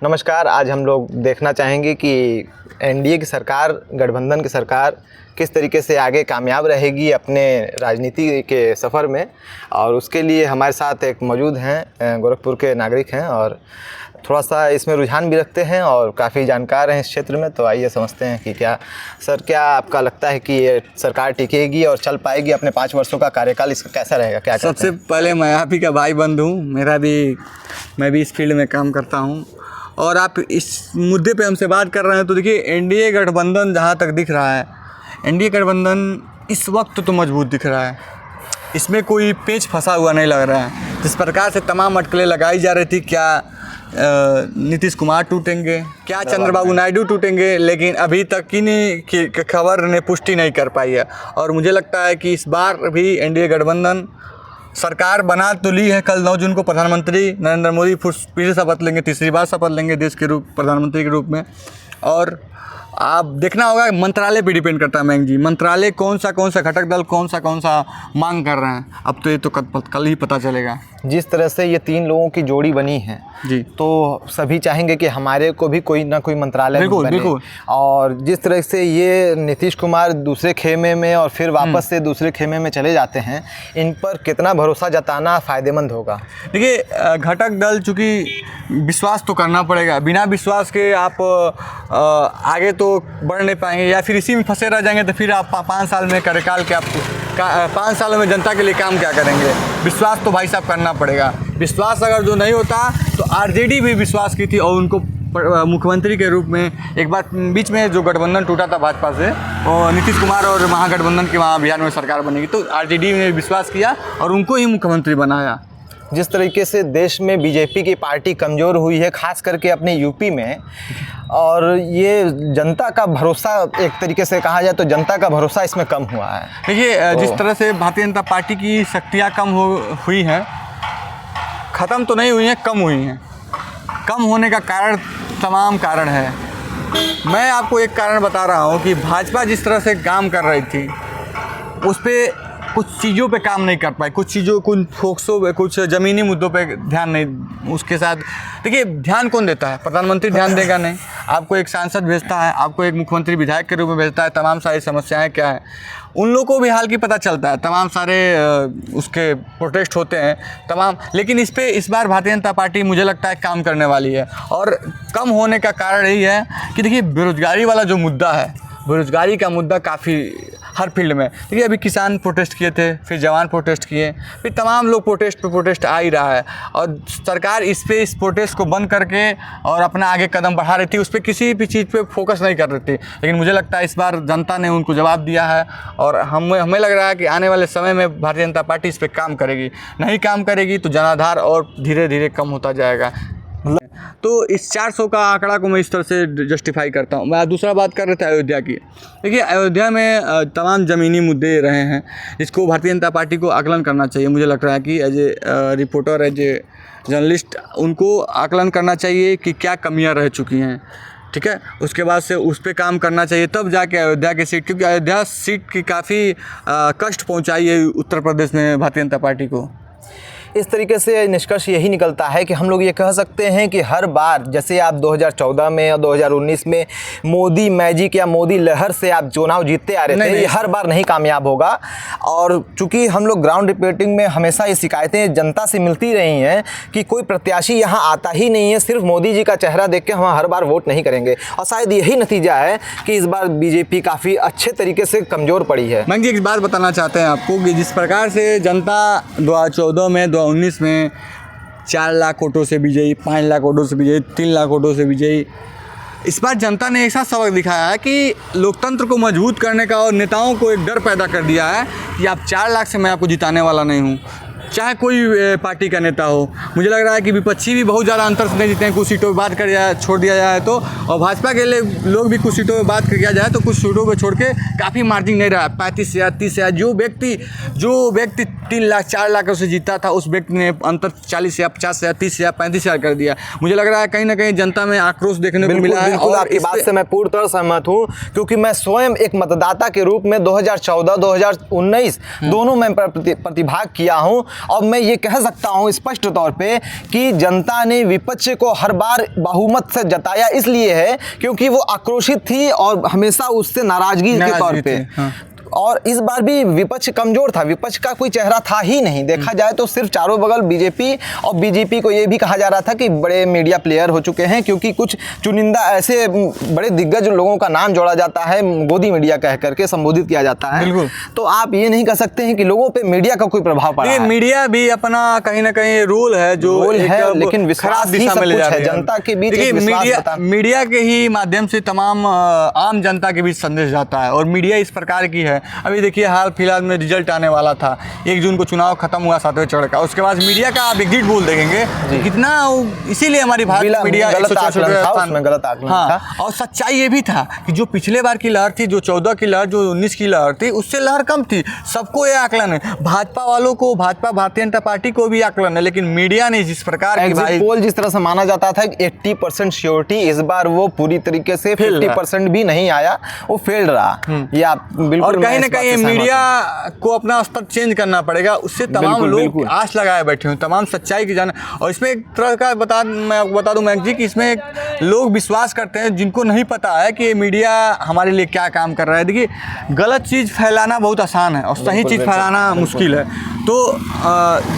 नमस्कार। आज हम लोग देखना चाहेंगे कि एनडीए की सरकार, गठबंधन की सरकार किस तरीके से आगे कामयाब रहेगी अपने राजनीति के सफ़र में। और उसके लिए हमारे साथ एक मौजूद हैं, गोरखपुर के नागरिक हैं और थोड़ा सा इसमें रुझान भी रखते हैं और काफ़ी जानकार हैं इस क्षेत्र में। तो आइए समझते हैं कि क्या आपका लगता है कि ये सरकार टिकेगी और चल पाएगी? अपने 5 वर्षों का कार्यकाल इसका कैसा रहेगा? क्या सबसे पहले मैं आप ही का भाई बंद हूँ, मैं भी इस फील्ड में काम करता हूँ और आप इस मुद्दे पे हमसे बात कर रहे हैं। तो देखिए, एनडीए गठबंधन जहाँ तक दिख रहा है, एनडीए गठबंधन इस वक्त तो मजबूत दिख रहा है। इसमें कोई पेच फंसा हुआ नहीं लग रहा है। जिस प्रकार से तमाम अटकलें लगाई जा रही थी, क्या नीतीश कुमार टूटेंगे, क्या चंद्रबाबू नायडू टूटेंगे, लेकिन अभी तक की खबर ने पुष्टि नहीं कर पाई है। और मुझे लगता है कि इस बार भी एनडीए गठबंधन सरकार बना तो ली है। कल 9 जून को प्रधानमंत्री नरेंद्र मोदी फिर शपथ लेंगे, तीसरी बार शपथ लेंगे देश के प्रधानमंत्री के रूप में। और आप देखना होगा, मंत्रालय पे डिपेंड करता है मैंग जी, मंत्रालय कौन सा घटक दल कौन सा मांग कर रहे हैं। अब तो ये तो कल ही पता चलेगा। जिस तरह से ये 3 लोगों की जोड़ी बनी है जी, तो सभी चाहेंगे कि हमारे को भी कोई ना कोई मंत्रालय बने। और जिस तरह से ये नीतीश कुमार दूसरे खेमे में और फिर वापस से दूसरे खेमे में चले जाते हैं, इन पर कितना भरोसा जताना फ़ायदेमंद होगा? देखिए, घटक दल चूँकि विश्वास तो करना पड़ेगा, बिना विश्वास के आप आगे तो बढ़ नहीं पाएंगे, या फिर इसी में फंसे रह जाएंगे। तो फिर आप 5 साल में कार्यकाल के 5 सालों में जनता के लिए काम क्या करेंगे? विश्वास तो भाई साहब करना पड़ेगा। विश्वास अगर जो नहीं होता तो आरजेडी भी विश्वास की थी और उनको मुख्यमंत्री के रूप में एक बार बीच में जो गठबंधन टूटा था भाजपा से, और नीतीश कुमार और महागठबंधन के वहाँ बिहार में सरकार बनेगी, तो आरजेडी ने विश्वास किया और उनको ही मुख्यमंत्री बनाया। जिस तरीके से देश में बीजेपी की पार्टी कमज़ोर हुई है, खास करके अपने यूपी में, और ये जनता का भरोसा, एक तरीके से कहा जाए तो जनता का भरोसा इसमें कम हुआ है। देखिए, जिस तरह से भारतीय जनता पार्टी की शक्तियाँ कम हुई हैं, ख़त्म तो नहीं हुई हैं, कम हुई हैं। कम होने का कारण तमाम कारण है। मैं आपको एक कारण बता रहा हूँ कि भाजपा जिस तरह से काम कर रही थी, उस पर कुछ चीज़ों पे काम नहीं कर पाए, कुछ फोकसों पे, कुछ ज़मीनी मुद्दों पे ध्यान नहीं। उसके साथ देखिए, ध्यान कौन देता है? प्रधानमंत्री ध्यान देगा नहीं। आपको एक सांसद भेजता है, आपको एक मुख्यमंत्री विधायक के रूप में भेजता है, तमाम सारी समस्याएं क्या है उन लोगों को भी हाल की पता चलता है, तमाम सारे उसके प्रोटेस्ट होते हैं तमाम। लेकिन इस बार भारतीय जनता पार्टी मुझे लगता है काम करने वाली है। और कम होने का कारण यही है कि देखिए, बेरोजगारी वाला जो मुद्दा है, बेरोजगारी का मुद्दा काफ़ी हर फील्ड में। देखिए, अभी किसान प्रोटेस्ट किए थे, फिर जवान प्रोटेस्ट किए, फिर तमाम लोग प्रोटेस्ट आ ही रहा है। और सरकार इस प्रोटेस्ट को बंद करके और अपना आगे कदम बढ़ा रही थी, उस पर किसी भी चीज़ पे फोकस नहीं कर रही थी। लेकिन मुझे लगता है इस बार जनता ने उनको जवाब दिया है और हमें लग रहा है कि आने वाले समय में भारतीय जनता पार्टी इस पर काम करेगी। नहीं काम करेगी तो जनाधार और धीरे धीरे कम होता जाएगा। तो इस 400 का आंकड़ा को मैं इस तरह से जस्टिफाई करता हूँ। मैं दूसरा बात कर रहे थे अयोध्या की। देखिए, अयोध्या में तमाम ज़मीनी मुद्दे रहे हैं, जिसको भारतीय जनता पार्टी को आकलन करना चाहिए। मुझे लग रहा है कि as a reporter, as a journalist, उनको आकलन करना चाहिए कि क्या कमियाँ रह चुकी हैं। ठीक है, उसके बाद से उस पर काम करना चाहिए, तब जाके अयोध्या की सीट, क्योंकि अयोध्या सीट की काफ़ी कष्ट पहुँचाई है उत्तर प्रदेश में भारतीय जनता पार्टी को। इस तरीके से निष्कर्ष यही निकलता है कि हम लोग ये कह सकते हैं कि हर बार, जैसे आप 2014 में और 2019 में मोदी मैजिक या मोदी लहर से आप चुनाव जीतते आ रहे थे, ये हर बार नहीं कामयाब होगा। और चूंकि हम लोग ग्राउंड रिपोर्टिंग में हमेशा ये शिकायतें जनता से मिलती रही हैं कि कोई प्रत्याशी यहाँ आता ही नहीं है, सिर्फ मोदी जी का चेहरा देख के हम हर बार वोट नहीं करेंगे। और शायद यही नतीजा है कि इस बार बीजेपी काफ़ी अच्छे तरीके से कमज़ोर पड़ी है। मैं एक बात बताना चाहते हैं आपको कि जिस प्रकार से जनता 2014 में 2019 में 4 लाख वोटों से विजयी, 5 लाख वोटों से विजयी, 3 लाख वोटों से विजयी, इस बार जनता ने ऐसा सबक दिखाया है कि लोकतंत्र को मजबूत करने का, और नेताओं को एक डर पैदा कर दिया है कि आप 4 लाख से मैं आपको जिताने वाला नहीं हूँ, चाहे कोई पार्टी का नेता हो। मुझे लग रहा है कि विपक्षी भी बहुत ज़्यादा अंतर से नहीं जीते हैं। कुछ सीटों पर बात कर छोड़ दिया जाए तो, और भाजपा के लोग भी कुछ सीटों पर बात किया जाए तो कुछ सीटों पर छोड़ के काफ़ी मार्जिन नहीं रहा। 35,000, 30,000, जो व्यक्ति 3 लाख 4 लाख से जीता था, उस व्यक्ति ने अंतर 40,000, 50,000, 30,000, 35,000 कर दिया। मुझे लग रहा है कहीं ना कहीं जनता में आक्रोश देखने को मिला है। और आपकी बात से मैं पूर्ण तरह सहमत हूँ, क्योंकि मैं स्वयं एक मतदाता के रूप में 2014, 2019 दोनों में प्रतिभाग किया हूँ। और मैं ये कह सकता हूँ स्पष्ट तौर पे कि जनता ने विपक्ष को हर बार बहुमत से जताया इसलिए है क्योंकि वो आक्रोशित थी और हमेशा उससे नाराजगी के तौर पे। हाँ। और इस बार भी विपक्ष कमजोर था, विपक्ष का कोई चेहरा था ही नहीं। देखा जाए तो सिर्फ चारों बगल बीजेपी, और बीजेपी को ये भी कहा जा रहा था कि बड़े मीडिया प्लेयर हो चुके हैं क्योंकि कुछ चुनिंदा ऐसे बड़े दिग्गज लोगों का नाम जोड़ा जाता है, गोदी मीडिया कह करके संबोधित किया जाता है। बिल्कुल। तो आप ये नहीं कह सकते हैं कि लोगों पे मीडिया का कोई प्रभाव पड़ा है। मीडिया भी अपना कहीं ना कहीं रोल है जो रोल है, एक लेकिन विश्वास खराब ही दिशा सब में ले कुछ जा है। रही है। जनता के बीच देखिए, एक विश्वास मीडिया के ही माध्यम से तमाम आम जनता के बीच संदेश जाता है और मीडिया इस प्रकार की है। अभी देखिए हाल फिलहाल में रिजल्ट आने वाला था, 1 जून को चुनाव खत्म हुआ 7वें चरण का। उसके बाद मीडिया का आप एग्जिट पोल देखेंगे कितना, इसीलिए हमारी भारत मीडिया गलत आकलन था। और सच्चाई ये भी था कि जो पिछले बार की लहर थी, जो 14 की लहर, जो 19 की लहर थी, उससे लहर कम थी। सबको ये आकलन है, भाजपा वालों को, भाजपा भारतीय जनता पार्टी को भी आकलन है, लेकिन मीडिया ने जिस प्रकार की एग्जिट पोल जिस तरह से माना जाता था 80% श्योरिटी, इस बार वो पूरी तरीके से 50% भी नहीं आया, वो फेल रहा। ये आप बिल्कुल, और कहीं ना कहीं मीडिया को अपना स्तर चेंज करना पड़ेगा। उससे तमाम लोग आस लगाए बैठे हैं, तमाम सच्चाई की जाने। और इसमें एक तरह का मैं आपको बता दूं मैक जी कि इसमें लोग विश्वास करते हैं जिनको नहीं पता है कि मीडिया हमारे लिए क्या काम कर रहा है। देखिए, गलत चीज़ फैलाना बहुत आसान है और सही चीज़ फैलाना मुश्किल है। तो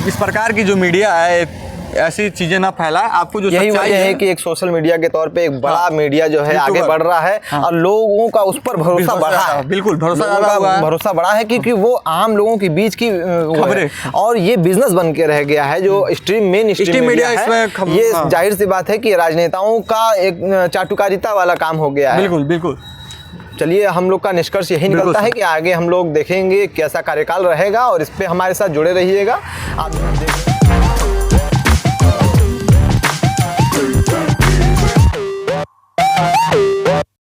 इस प्रकार की जो मीडिया है ऐसी चीजें ना फैलाए। आपको जो यही वजह है कि एक सोशल मीडिया के तौर पे एक बड़ा मीडिया जो है आगे बढ़ रहा है और लोगों का उस पर भरोसा बढ़ा है। बिल्कुल, भरोसा बढ़ा है क्योंकि वो आम लोगों के बीच की खबरें, और ये बिजनेस बन के रह गया है जो मेन स्ट्रीम मीडिया है। ये जाहिर सी बात है कि राजनेताओं का एक चाटुकारिता वाला काम हो गया है। बिल्कुल बिल्कुल। चलिए, हम लोग का निष्कर्ष यही निकलता है कि आगे हम लोग देखेंगे कैसा कार्यकाल रहेगा और इस पे हमारे साथ जुड़े रहिएगा। आप